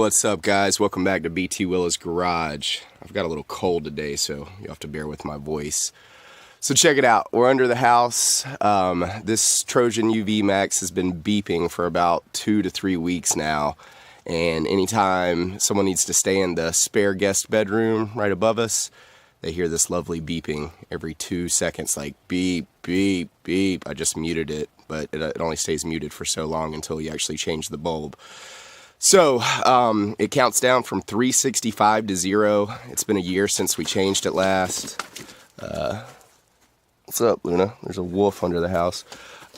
What's up, guys? Welcome back to BT Willa's Garage. I've got a little cold today, so you'll have to bear with my voice. So check it out. We're under the house. This Trojan UV Max has been beeping for about 2 to 3 weeks now. And anytime someone needs to stay in the spare guest bedroom right above us, they hear this lovely beeping every 2 seconds, like beep, beep, beep. I just muted it, but it only stays muted for so long until you actually change the bulb. So, it counts down from 365 to 0. It's been a year since we changed it last. What's up, Luna? There's a wolf under the house.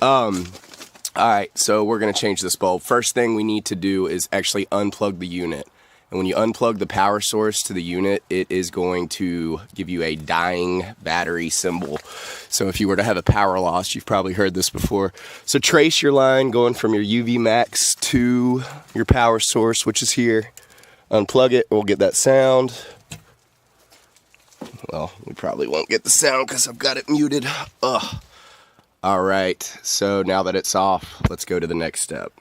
Alright, so we're going to change this bulb. First thing we need to do is actually unplug the unit. And when you unplug the power source to the unit, it is going to give you a dying battery symbol. So if you were to have a power loss, you've probably heard this before. So trace your line going from your UV Max to your power source, which is here. Unplug it, we'll get that sound. Well, we probably won't get the sound because I've got it muted. Ugh. Alright, so now that it's off, let's go to the next step.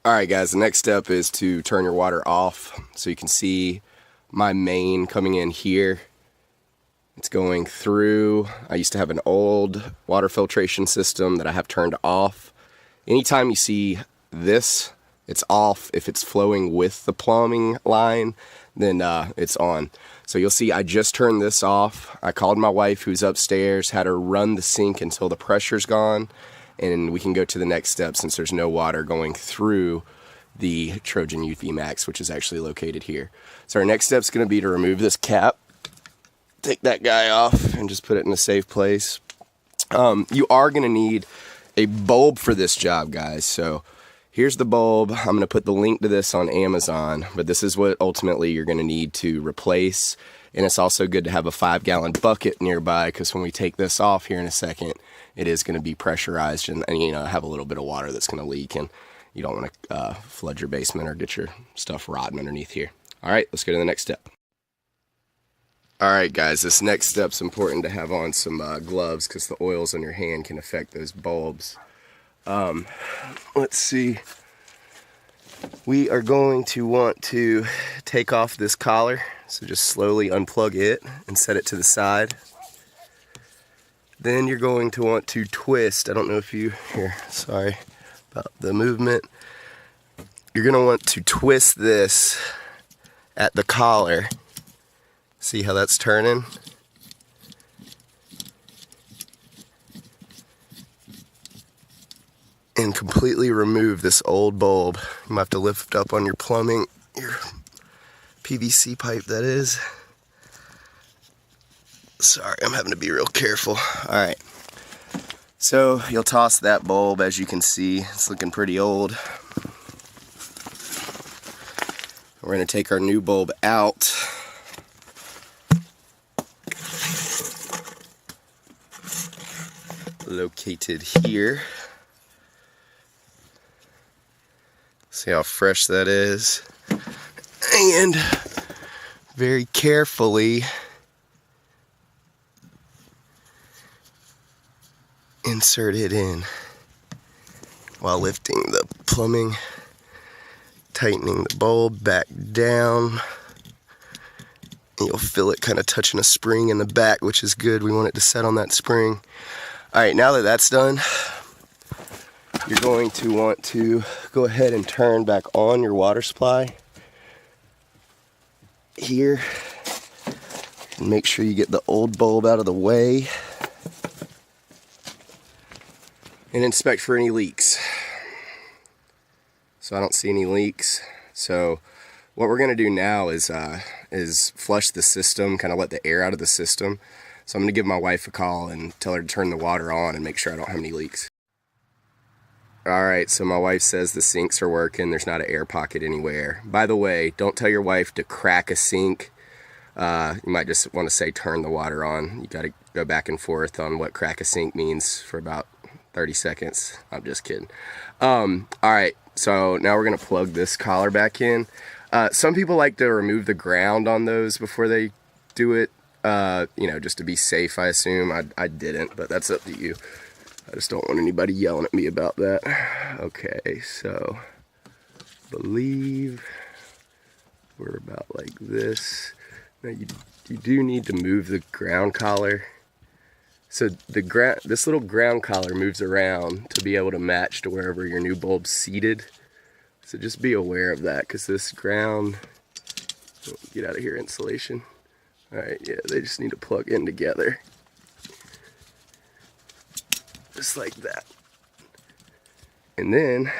Alright guys, the next step is to turn your water off. So you can see my main coming in here. It's going through. I used to have an old water filtration system that I have turned off. Anytime you see this, it's off. If it's flowing with the plumbing line, then it's on. So you'll see I just turned this off. I called my wife who's upstairs, had her run the sink until the pressure's gone. And we can go to the next step since there's no water going through the Trojan UV Max, which is actually located here. So our next step is going to be to remove this cap, take that guy off, and just put it in a safe place. You are going to need a bulb for this job, guys. So here's the bulb. I'm going to put the link to this on Amazon, but this is what ultimately you're going to need to replace. And it's also good to have a 5-gallon bucket nearby because when we take this off here in a second, it is going to be pressurized and you know, have a little bit of water that's going to leak, and you don't want to flood your basement or get your stuff rotten underneath here. All right, let's go to the next step. All right, guys, this next step's important to have on some gloves because the oils on your hand can affect those bulbs. Let's see. We are going to want to take off this collar, so just slowly unplug it and set it to the side. Then you're going to want to twist. I don't know if you, here, sorry about the movement. You're going to want to twist this at the collar. See how that's turning? And completely remove this old bulb. You might have to lift up on your plumbing, your PVC pipe that is. Sorry, I'm having to be real careful. Alright, so you'll toss that bulb. As you can see, it's looking pretty old. We're going to take our new bulb out. Located here. See how fresh that is. And very carefully insert it in while lifting the plumbing, tightening the bulb back down. And you'll feel it kind of touching a spring in the back, which is good. We want it to set on that spring. Alright, now that that's done, you're going to want to go ahead and turn back on your water supply here. And make sure you get the old bulb out of the way. And inspect for any leaks. So I don't see any leaks. So what we're going to do now is flush the system, kind of let the air out of the system. So I'm going to give my wife a call and tell her to turn the water on and make sure I don't have any leaks. Alright, so my wife says the sinks are working. There's not an air pocket anywhere. By the way, don't tell your wife to crack a sink. You might just want to say turn the water on. You got to go back and forth on what crack a sink means for about 30 seconds. I'm just kidding. Alright, so now we're going to plug this collar back in. Some people like to remove the ground on those before they do it, you know, just to be safe, I assume. I didn't, but that's up to you. I just don't want anybody yelling at me about that. Okay, so believe we're about like this. Now you do need to move the ground collar. So this little ground collar moves around to be able to match to wherever your new bulb's seated. So just be aware of that, because this ground, oh, get out of here, insulation. All right, yeah, they just need to plug in together. Just like that. And then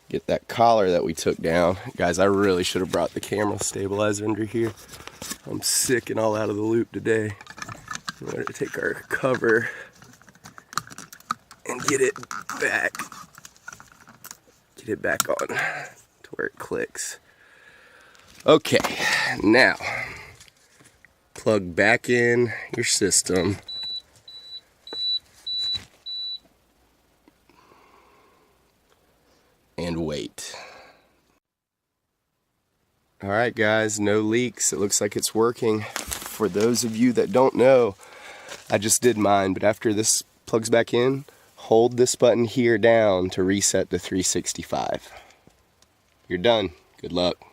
get that collar that we took down. Guys, I really should have brought the camera stabilizer under here. I'm sick and all out of the loop today. I'm going to take our cover and get it back on to where it clicks. Okay, now plug back in your system. And wait. All right, guys, no leaks. It looks like it's working. For those of you that don't know, I just did mine, but after this plugs back in, hold this button here down to reset to 365. You're done. Good luck.